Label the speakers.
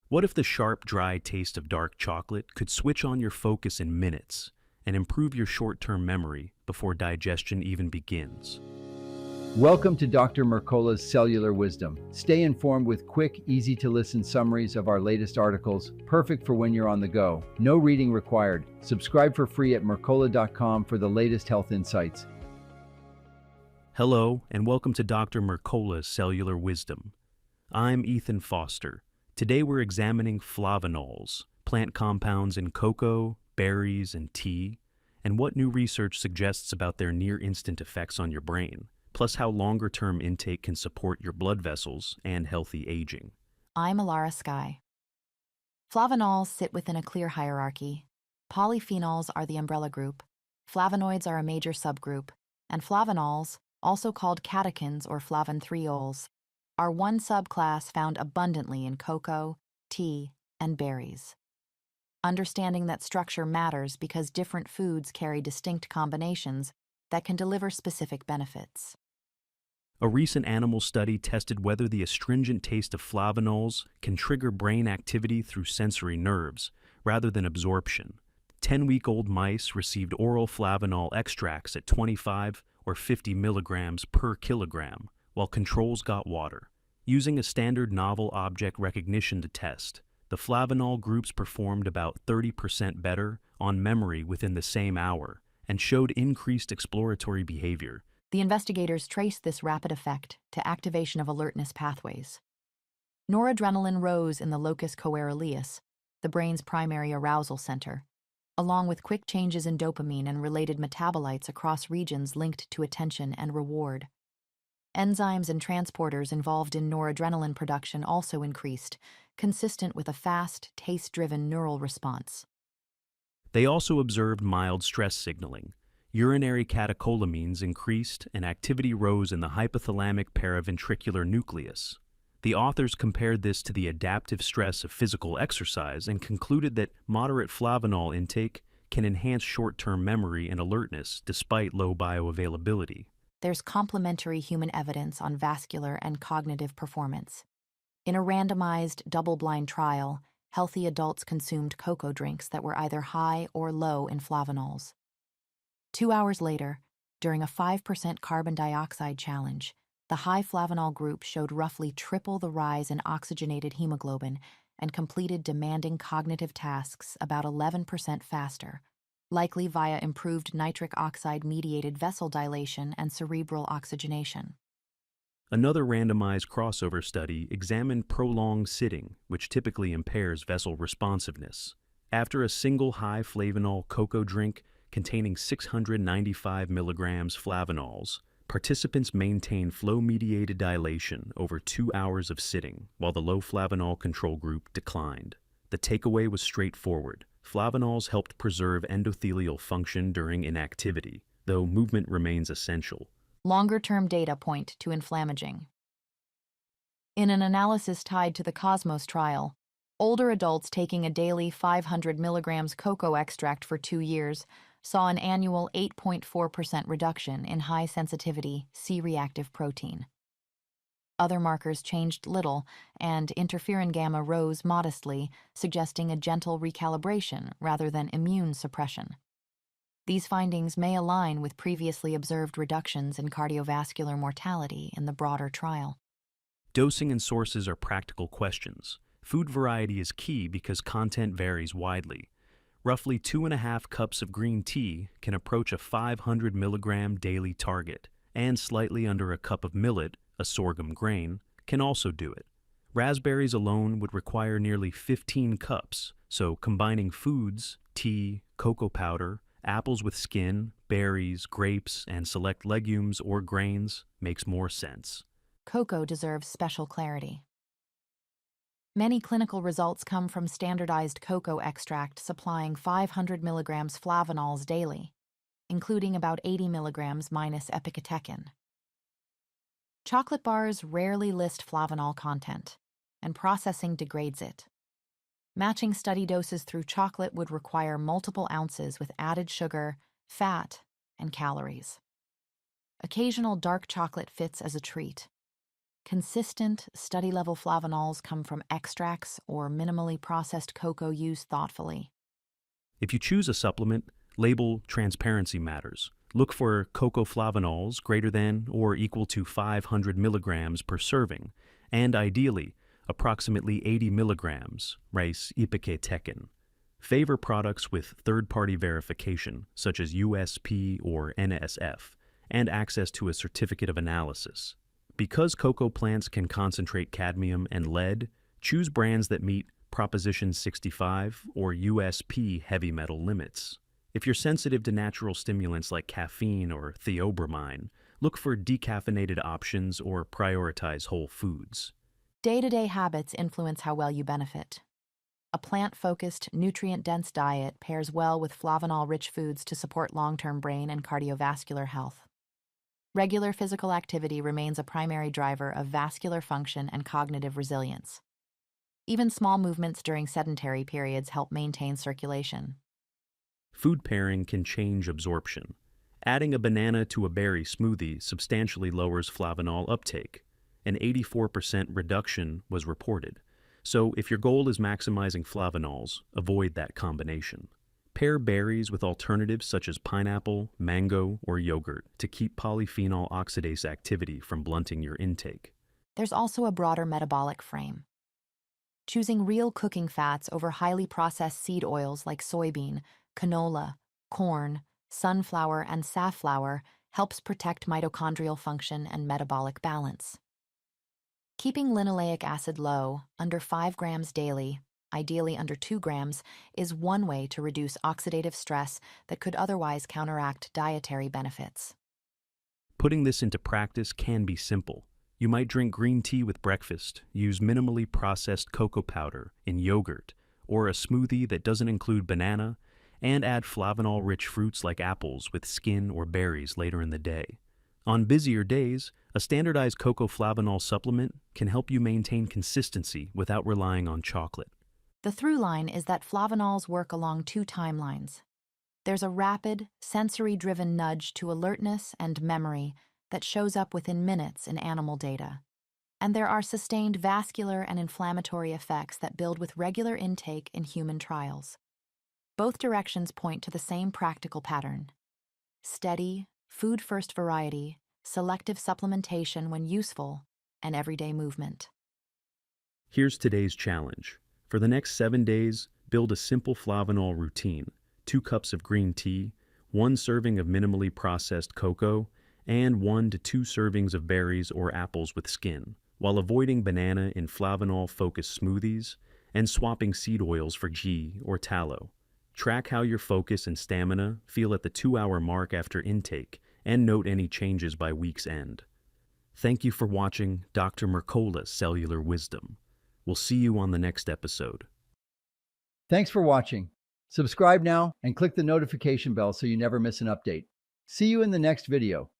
Speaker 1: What if the sharp, dry taste of dark chocolate could switch on your focus in minutes and improve your short-term memory before digestion even begins?
Speaker 2: Welcome to Dr. Mercola's Cellular Wisdom. Stay informed with quick, easy-to-listen summaries of our latest articles, perfect for when you're on the go. No reading required. Subscribe for free at mercola.com for the latest health insights.
Speaker 1: Hello, and welcome to Dr. Mercola's Cellular Wisdom. I'm Ethan Foster. Today we're examining flavanols, plant compounds in cocoa, berries, and tea, and what new research suggests about their near-instant effects on your brain, plus how longer-term intake can support your blood vessels and healthy aging.
Speaker 3: I'm Alara Sky. Flavanols sit within a clear hierarchy. Polyphenols are the umbrella group, flavonoids are a major subgroup, and flavanols, also called catechins or flavanthriols, are one subclass found abundantly in cocoa, tea, and berries. Understanding that structure matters because different foods carry distinct combinations that can deliver specific benefits.
Speaker 1: A recent animal study tested whether the astringent taste of flavanols can trigger brain activity through sensory nerves rather than absorption. 10-week-old mice received oral flavanol extracts at 25 or 50 milligrams per kilogram, while controls got water. Using a standard novel object recognition to test, the flavanol groups performed about 30% better on memory within the same hour and showed increased exploratory behavior.
Speaker 3: The investigators traced this rapid effect to activation of alertness pathways. Noradrenaline rose in the locus coeruleus, the brain's primary arousal center, along with quick changes in dopamine and related metabolites across regions linked to attention and reward. Enzymes and transporters involved in noradrenaline production also increased, consistent with a fast, taste-driven neural response.
Speaker 1: They also observed mild stress signaling. Urinary catecholamines increased and activity rose in the hypothalamic paraventricular nucleus. The authors compared this to the adaptive stress of physical exercise and concluded that moderate flavanol intake can enhance short-term memory and alertness despite low bioavailability.
Speaker 3: There's complementary human evidence on vascular and cognitive performance. In a randomized, double-blind trial, healthy adults consumed cocoa drinks that were either high or low in flavanols. 2 hours later, during a 5% carbon dioxide challenge, the high flavanol group showed roughly triple the rise in oxygenated hemoglobin and completed demanding cognitive tasks about 11% faster, likely via improved nitric oxide-mediated vessel dilation and cerebral oxygenation.
Speaker 1: Another randomized crossover study examined prolonged sitting, which typically impairs vessel responsiveness. After a single high flavanol cocoa drink containing 695 milligrams flavanols, participants maintained flow-mediated dilation over 2 hours of sitting, while the low flavanol control group declined. The takeaway was straightforward. Flavanols helped preserve endothelial function during inactivity, though movement remains essential.
Speaker 3: Longer-term data point to inflammaging. In an analysis tied to the Cosmos trial, older adults taking a daily 500 milligrams cocoa extract for 2 years saw an annual 8.4% reduction in high-sensitivity C-reactive protein. Other markers changed little, and interferon gamma rose modestly, suggesting a gentle recalibration rather than immune suppression. These findings may align with previously observed reductions in cardiovascular mortality in the broader trial.
Speaker 1: Dosing and sources are practical questions. Food variety is key because content varies widely. Roughly 2.5 cups of green tea can approach a 500 milligram daily target, and slightly under a cup of millet, a sorghum grain, can also do it. Raspberries alone would require nearly 15 cups, so combining foods, tea, cocoa powder, apples with skin, berries, grapes, and select legumes or grains makes more sense.
Speaker 3: Cocoa deserves special clarity. Many clinical results come from standardized cocoa extract supplying 500 milligrams flavanols daily, including about 80 milligrams minus epicatechin. Chocolate bars rarely list flavanol content, and processing degrades it. Matching study doses through chocolate would require multiple ounces with added sugar, fat, and calories. Occasional dark chocolate fits as a treat. Consistent, study-level flavanols come from extracts or minimally processed cocoa used thoughtfully.
Speaker 1: If you choose a supplement, label transparency matters. Look for cocoa flavanols greater than or equal to 500 milligrams per serving, and ideally, approximately 80 milligrams, rice ipiketekin. Favor products with third-party verification, such as USP or NSF, and access to a certificate of analysis. Because cocoa plants can concentrate cadmium and lead, choose brands that meet Proposition 65 or USP heavy metal limits. If you're sensitive to natural stimulants like caffeine or theobromine, look for decaffeinated options or prioritize whole foods.
Speaker 3: Day-to-day habits influence how well you benefit. A plant-focused, nutrient-dense diet pairs well with flavanol-rich foods to support long-term brain and cardiovascular health. Regular physical activity remains a primary driver of vascular function and cognitive resilience. Even small movements during sedentary periods help maintain circulation.
Speaker 1: Food pairing can change absorption. Adding a banana to a berry smoothie substantially lowers flavanol uptake. An 84% reduction was reported. So if your goal is maximizing flavanols, avoid that combination. Pair berries with alternatives such as pineapple, mango, or yogurt to keep polyphenol oxidase activity from blunting your intake.
Speaker 3: There's also a broader metabolic frame. Choosing real cooking fats over highly processed seed oils like soybean, canola, corn, sunflower, and safflower helps protect mitochondrial function and metabolic balance. Keeping linoleic acid low, under 5 grams daily, ideally under 2 grams, is one way to reduce oxidative stress that could otherwise counteract dietary benefits.
Speaker 1: Putting this into practice can be simple. You might drink green tea with breakfast, use minimally processed cocoa powder in yogurt, or a smoothie that doesn't include banana, and add flavanol-rich fruits like apples with skin or berries later in the day. On busier days, a standardized cocoa flavanol supplement can help you maintain consistency without relying on chocolate.
Speaker 3: The through line is that flavanols work along 2 timelines. There's a rapid, sensory-driven nudge to alertness and memory that shows up within minutes in animal data. And there are sustained vascular and inflammatory effects that build with regular intake in human trials. Both directions point to the same practical pattern: steady, food-first variety, selective supplementation when useful, and everyday movement.
Speaker 1: Here's today's challenge. For the next 7 days, build a simple flavanol routine: 2 cups of green tea, 1 serving of minimally processed cocoa, and 1 to 2 servings of berries or apples with skin, while avoiding banana in flavanol-focused smoothies and swapping seed oils for ghee or tallow. Track how your focus and stamina feel at the 2-hour mark after intake, and note any changes by week's end. Thank you for watching Dr. Mercola's Cellular Wisdom. We'll see you on the next episode.
Speaker 2: Thanks for watching. Subscribe now and click the notification bell so you never miss an update. See you in the next video.